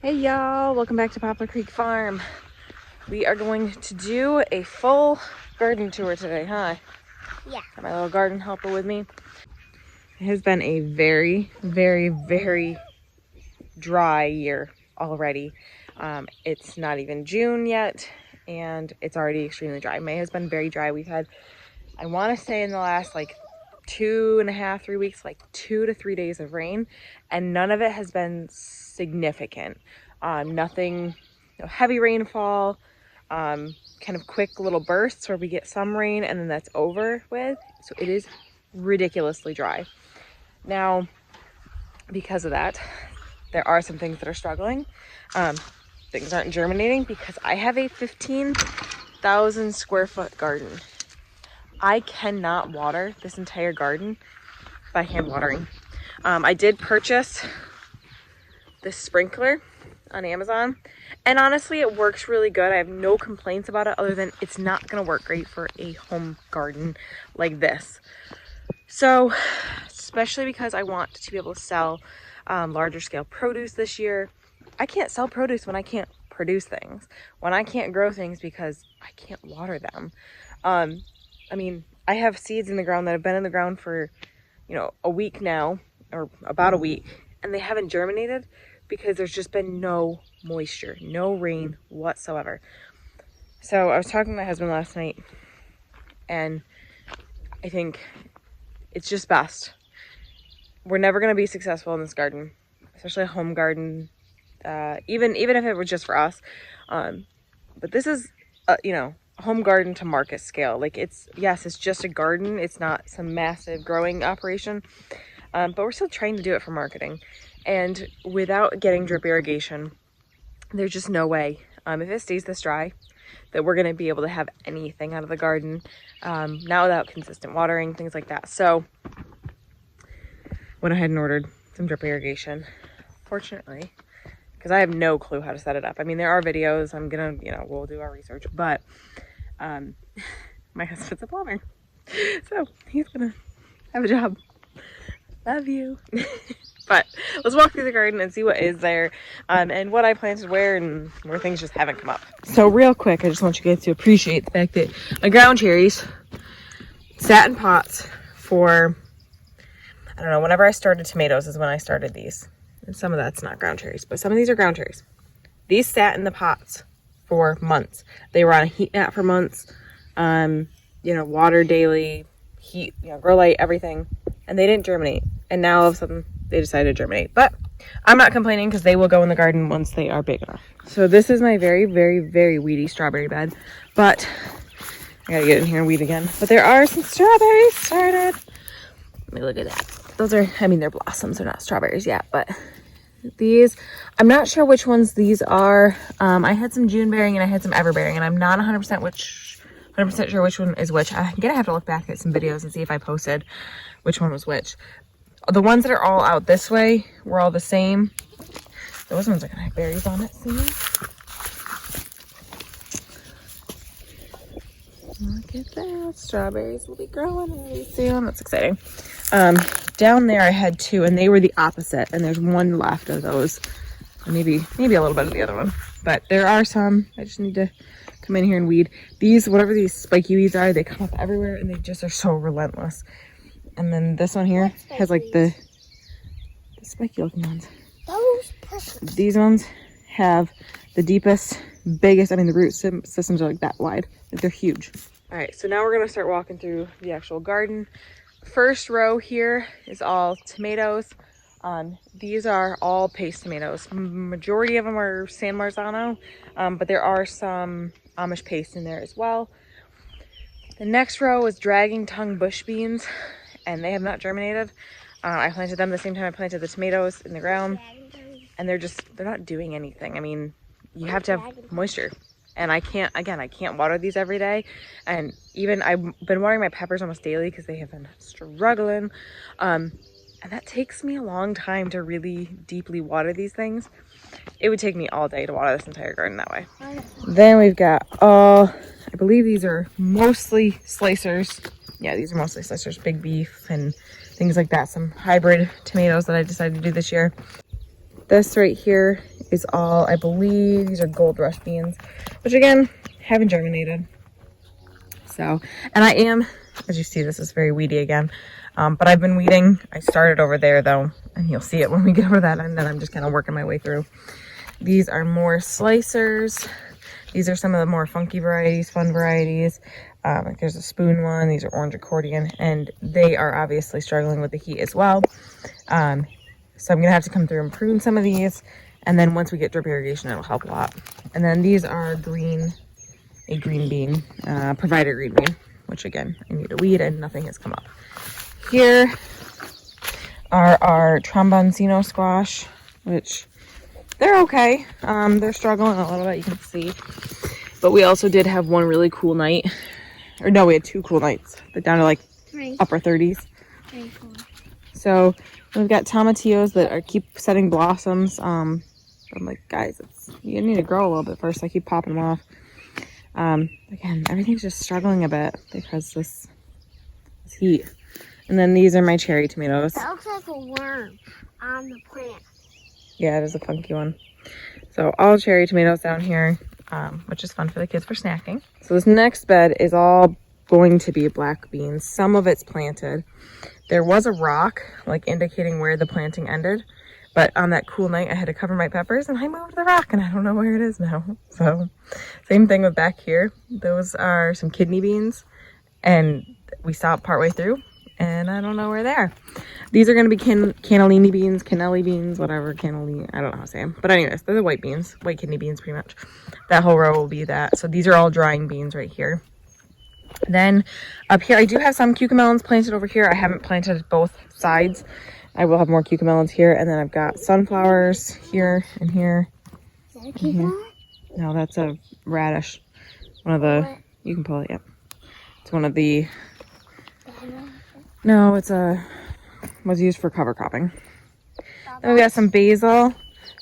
Hey y'all, welcome back to Poplar Creek Farm. We are going to do a full garden tour today, huh? Yeah. Got my little garden helper with me. It has been a very, very, very dry year already. It's not even June yet, and it's already extremely dry. May has been very dry. We've had, I want to say in the last like 2.5, 3 weeks, like 2 to 3 days of rain, and none of it has been significant. Nothing, no heavy rainfall, kind of quick little bursts where we get some rain and then that's over with. So it is ridiculously dry. Now, because of that, there are some things that are struggling. Things aren't germinating because I have a 15,000 square foot garden. I cannot water this entire garden by hand watering. I did purchase this sprinkler on Amazon, and honestly it works really good. I have no complaints about it other than it's not gonna work great for a home garden like this. So, especially because I want to be able to sell larger scale produce this year. I can't sell produce when I can't produce things, when I can't grow things because I can't water them. I mean, I have seeds in the ground that have been in the ground for, a week now, or about a week, and they haven't germinated because there's just been no moisture, no rain whatsoever. So I was talking to my husband last night, and I think it's just best. We're never going to be successful in this garden, especially a home garden, even if it was just for us. But this is, a home garden to market scale. Like it's just a garden. It's not some massive growing operation, but we're still trying to do it for marketing. And without getting drip irrigation, there's just no way, if it stays this dry, that we're going to be able to have anything out of the garden, not without consistent watering, things like that. So went ahead and ordered some drip irrigation, fortunately, because I have no clue how to set it up. I mean, there are videos. I'm gonna, we'll do our research, but my husband's a plumber, so he's gonna have a job. Love you. But let's walk through the garden and see what is there, and what I planted where and where things just haven't come up. So real quick, I just want you guys to appreciate the fact that my ground cherries sat in pots for, I don't know, whenever I started tomatoes is when I started these. And some of that's not ground cherries, but some of these are ground cherries. These sat in the pots for months. They were on a heat mat for months. Water daily, heat, grow light, everything. And they didn't germinate. And now all of a sudden they decided to germinate. But I'm not complaining because they will go in the garden once they are big enough. So this is my very, very, very weedy strawberry bed. But I gotta get in here and weed again. But there are some strawberries started. Let me look at that. Those are, they're blossoms. They're not strawberries yet, but these, I'm not sure which ones these are. I had some June bearing and I had some ever bearing, and I'm not 100% sure which one is which. I'm gonna have to look back at some videos and see if I posted which one was which. The ones that are all out this way were all the same. Those ones are gonna have berries on it soon. Look at that. Strawberries will be growing really soon. That's exciting. Down there I had two, and they were the opposite, and there's one left of those. Maybe a little bit of the other one. But there are some. I just need to come in here and weed. These, whatever these spiky weeds are, they come up everywhere, and they just are so relentless. And then this one here has like the spiky looking ones. These ones have the deepest, biggest, the root systems are like that wide. They're huge. All right, so now we're gonna start walking through the actual garden. First row here is all tomatoes. These are all paste tomatoes. Majority of them are San Marzano, but there are some Amish paste in there as well. The next row is dragging tongue bush beans, and they have not germinated. I planted them the same time I planted the tomatoes in the ground, and they're not doing anything. You have to have moisture. And I can't water these every day. And even I've been watering my peppers almost daily because they have been struggling. And that takes me a long time to really deeply water these things. It would take me all day to water this entire garden that way. Then we've got I believe these are mostly slicers. Yeah, these are mostly slicers, big beef and things like that. Some hybrid tomatoes that I decided to do this year. This right here is all, I believe, these are gold rush beans, which again, haven't germinated. So, and I am, as you see, this is very weedy again. But I've been weeding. I started over there though, and you'll see it when we get over that, and then I'm just kind of working my way through. These are more slicers. These are some of the more funky varieties, fun varieties. Like there's a spoon one. These are orange accordion, and they are obviously struggling with the heat as well. So I'm gonna have to come through and prune some of these, and then once we get drip irrigation, it'll help a lot. And then these are a green bean, provider green bean, which again, I need to weed and nothing has come up. Here are our tromboncino squash, which they're okay. They're struggling a little bit, you can see. But we also did have one really cool night. Or no, we had 2 cool nights. They're down to like upper 30s. Very cool. So we've got tomatillos that keep setting blossoms. I'm like, guys, you need to grow a little bit first. I keep popping them off. Again, everything's just struggling a bit because this heat. And then these are my cherry tomatoes. That looks like a worm on the plant. Yeah, it is a funky one. So all cherry tomatoes down here, which is fun for the kids for snacking. So this next bed is all going to be black beans. Some of it's planted. There was a rock like indicating where the planting ended, but on that cool night I had to cover my peppers and I moved the rock and I don't know where it is now. So same thing with back here. Those are some kidney beans and we stopped partway through and I don't know where they are. These are going to be cannellini beans, whatever, cannellini, I don't know how to say them. But anyways, they're the white beans, white kidney beans pretty much. That whole row will be that. So these are all drying beans right here. Then up here, I do have some cucamelons planted over here. I haven't planted both sides. I will have more cucamelons here. And then I've got sunflowers here and here. Is that a cucumber? No, that's a radish. One of the, you can pull it, yep. It's one of the, no, it's was used for cover cropping. Then we got some basil.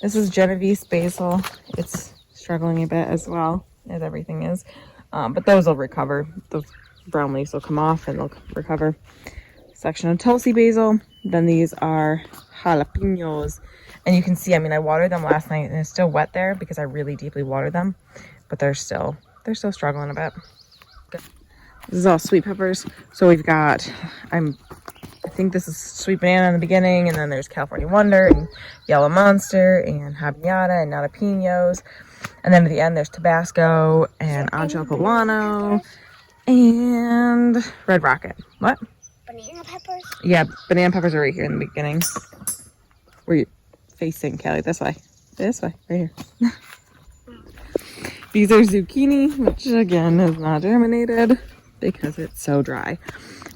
This is Genovese basil. It's struggling a bit as well, as everything is. But those will recover. Those brown leaves will come off and they'll recover. Section of Tulsi basil. Then these are jalapenos. And you can see, I mean, I watered them last night and it's still wet there because I really deeply watered them. But they're still struggling a bit. This is all sweet peppers. So we've got, I think this is sweet banana in the beginning, and then there's California Wonder and Yellow Monster and habanero and jalapenos. And then at the end there's Tabasco and Ancho Poblano and Red Rocket. What? Banana peppers? Yeah, banana peppers are right here in the beginning. Where you facing, Kelly? This way. This way, right here. These are zucchini, which again is not germinated because it's so dry.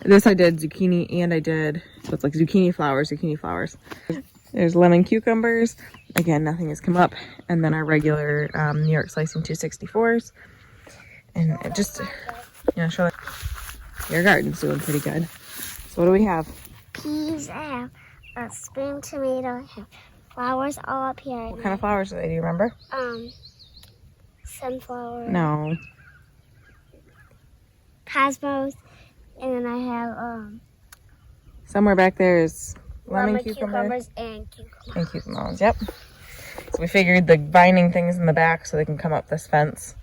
This I did zucchini and I did, so it's like zucchini flowers. There's lemon cucumbers. Again, nothing has come up. And then our regular New York slicing 264s. And it just, you know, show that your garden's doing pretty good. So what do we have? Peas. I have a spring tomato. I have flowers all up here. What kind of flowers are they? Do you remember? Sunflower. No. Cosmos. And then I have Somewhere back there is lemon cucumbers and cucamelons. Yep. So we figured the vining things in the back so they can come up this fence,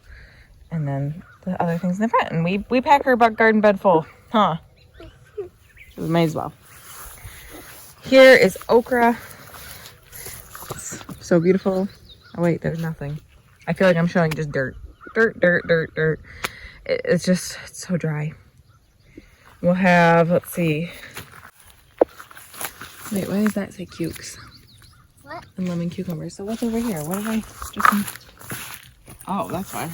and then the other things in the front. And we pack our garden bed full, huh? We might as well. Here is okra. It's so beautiful. Oh wait, there's nothing. I feel like I'm showing just dirt. It's just, it's so dry. We'll have, let's see. Wait, why does that say cukes? What? And lemon cucumbers. So what's over here? What did I just... Oh, that's why.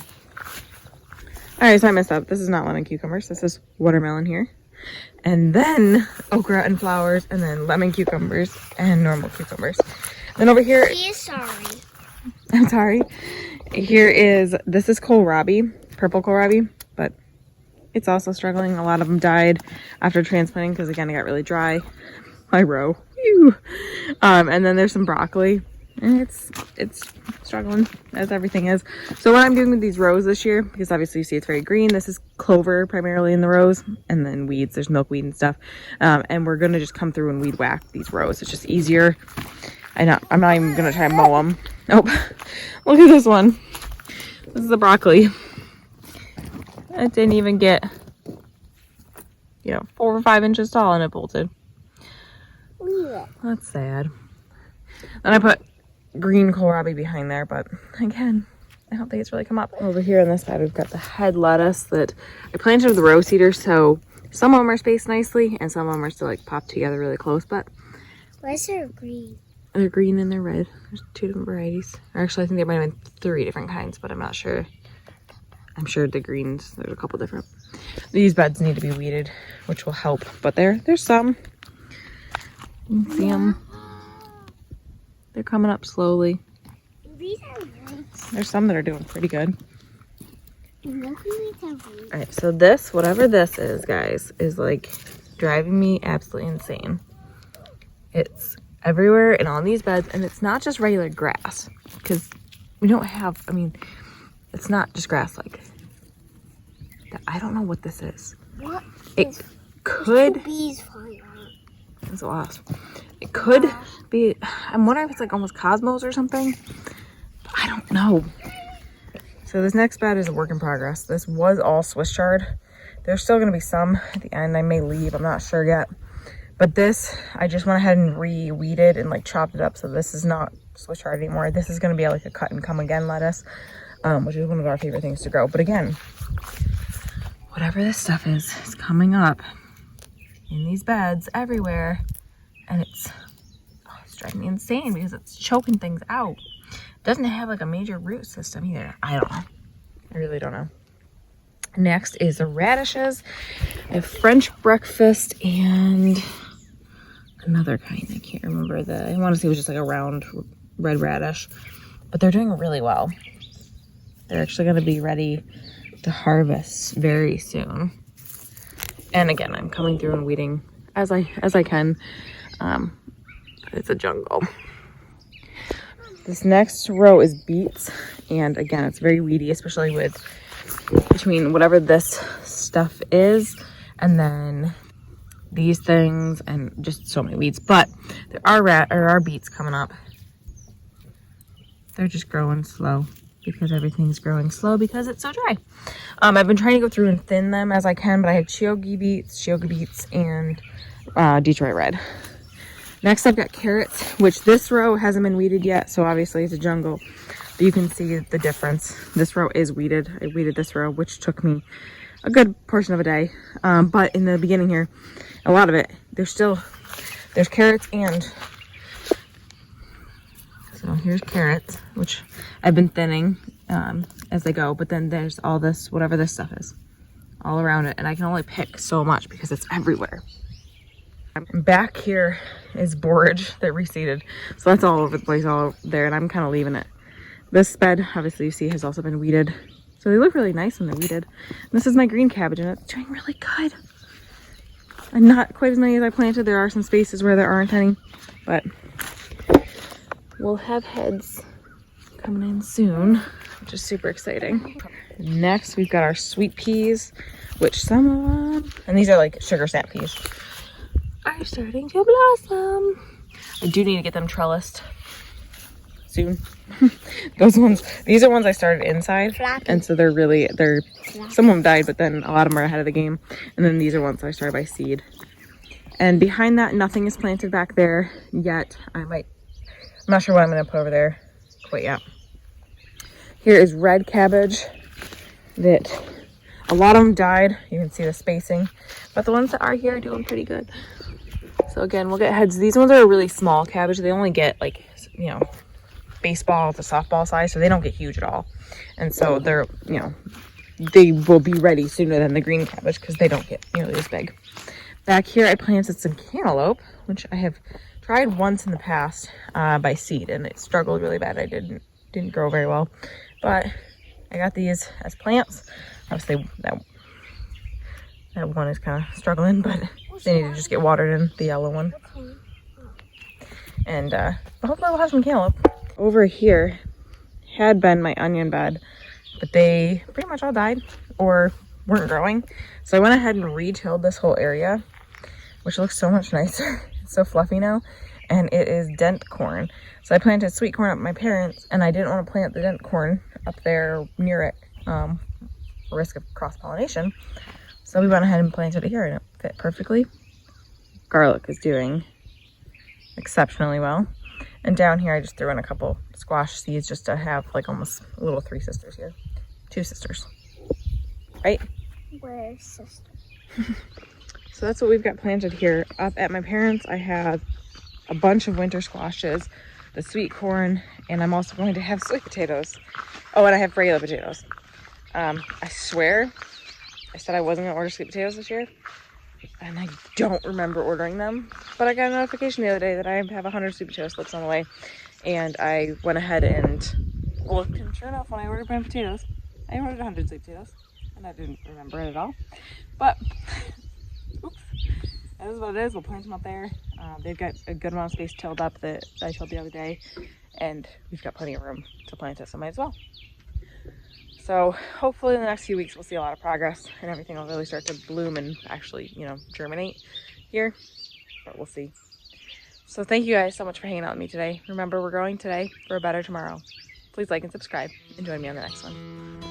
Alright, so I messed up. This is not lemon cucumbers. This is watermelon here. And then okra and flowers, and then lemon cucumbers and normal cucumbers. Then over here... He is sorry. I'm sorry. Here is, this is kohlrabi, purple kohlrabi, but it's also struggling. A lot of them died after transplanting because again, it got really dry. My row. Whew. And then there's some broccoli. And it's struggling, as everything is. So what I'm doing with these rows this year, because obviously you see it's very green, this is clover primarily in the rows, and then weeds, there's milkweed and stuff. And we're gonna just come through and weed whack these rows. It's just easier. I'm not even gonna try and mow them. Nope. Look at this one. This is the broccoli. It didn't even get, 4 or 5 inches tall and it bolted. That's sad. Then I put green kohlrabi behind there, but again, I don't think it's really come up. Over here on this side, we've got the head lettuce that I planted with the row seeder, so some of them are spaced nicely and some of them are still like popped together really close, but where's their green? they're green and they're red. There's 2 different varieties. Or actually, I think there might have been 3 different kinds, but I'm not sure. I'm sure the greens, there's a couple different. These beds need to be weeded, which will help, but there's some. You can see them. They're coming up slowly. These are roots. There's some that are doing pretty good. All Alright, so this, whatever this is, guys, is like driving me absolutely insane. It's everywhere and on these beds, and it's not just regular grass, because we don't have, it's not just grass like that. I don't know what this is. What? It could. Bees flying around. It's a wasp. It could be. I'm wondering if it's like almost cosmos or something. But I don't know. So this next bed is a work in progress. This was all Swiss chard. There's still going to be some at the end. I may leave. I'm not sure yet. But this, I just went ahead and re-weeded and like chopped it up. So this is not Swiss chard anymore. This is going to be like a cut and come again lettuce, which is one of our favorite things to grow. But again, whatever this stuff is coming up in these beds everywhere. And it's driving me insane because it's choking things out. It doesn't have like a major root system either. I don't know. I really don't know. Next is the radishes. I have French breakfast and another kind. I can't remember I want to say it was just like a round red radish. But they're doing really well. They're actually going to be ready to harvest very soon. And again, I'm coming through and weeding as I can. It's a jungle. This next row is beets, and again, it's very weedy, especially between whatever this stuff is and then these things and just so many weeds. But there are beets coming up. They're just growing slow because everything's growing slow because it's so dry. I've been trying to go through and thin them as I can, but I have Chioggi beets, and Detroit red. Next, I've got carrots, which this row hasn't been weeded yet, so obviously it's a jungle. But you can see the difference. This row is weeded. I weeded this row, which took me a good portion of a day. But in the beginning here, a lot of it, there's carrots and... So here's carrots, which I've been thinning as they go. But then there's all this, whatever this stuff is, all around it. And I can only pick so much because it's everywhere. Back here is borage that reseeded. So that's all over the place, all there. And I'm kind of leaving it. This bed, obviously you see, has also been weeded. So they look really nice when they're weeded. And this is my green cabbage and it's doing really good. And not quite as many as I planted. There are some spaces where there aren't any. But we'll have heads coming in soon, which is super exciting. Next, we've got our sweet peas, which some of them, and these are like sugar snap peas, are starting to blossom. I do need to get them trellised soon. These are ones I started inside, and so they're some of them died, but then a lot of them are ahead of the game. And then these are ones that I started by seed. And behind that, nothing is planted back there yet. I'm not sure what I'm going to put over there quite yet. Here is red cabbage that a lot of them died. You can see the spacing, but the ones that are here are doing pretty good. So again, we'll get heads. These ones are a really small cabbage. They only get like, baseball to softball size, so they don't get huge at all. And so they're, they will be ready sooner than the green cabbage because they don't get nearly as big. Back here, I planted some cantaloupe, which I have tried once in the past by seed, and it struggled really bad. I didn't grow very well, but I got these as plants. Obviously, that one is kind of struggling, but they need to just get watered in, the yellow one. And hopefully we'll have some cantaloupe. Over here had been my onion bed, but they pretty much all died or weren't growing. So I went ahead and re-tilled this whole area, which looks so much nicer. It's so fluffy now. and it is dent corn. So I planted sweet corn up at my parents', and I didn't want to plant the dent corn up there near it, risk of cross-pollination. So we went ahead and planted it here, and it fit perfectly. Garlic is doing exceptionally well. And down here I just threw in a couple squash seeds just to have like almost a little 3 sisters here. 2 sisters. Right? Where's sister? So that's what we've got planted here. Up at my parents' I have a bunch of winter squashes, the sweet corn, and I'm also going to have sweet potatoes. Oh, and I have regular potatoes. I swear I said I wasn't going to order sweet potatoes this year, and I don't remember ordering them, but I got a notification the other day that I have 100 sweet potato slips on the way, and I went ahead and looked, and sure enough, when I ordered my potatoes, I ordered 100 sweet potatoes, and I didn't remember it at all. But oops, that is what it is. We'll plant them up there. They've got a good amount of space tilled up that I tilled the other day, and we've got plenty of room to plant it, so might as well. So hopefully in the next few weeks we'll see a lot of progress and everything will really start to bloom and actually, you know, germinate here, but we'll see. So thank you guys so much for hanging out with me today. Remember, we're growing today for a better tomorrow. Please like and subscribe and join me on the next one.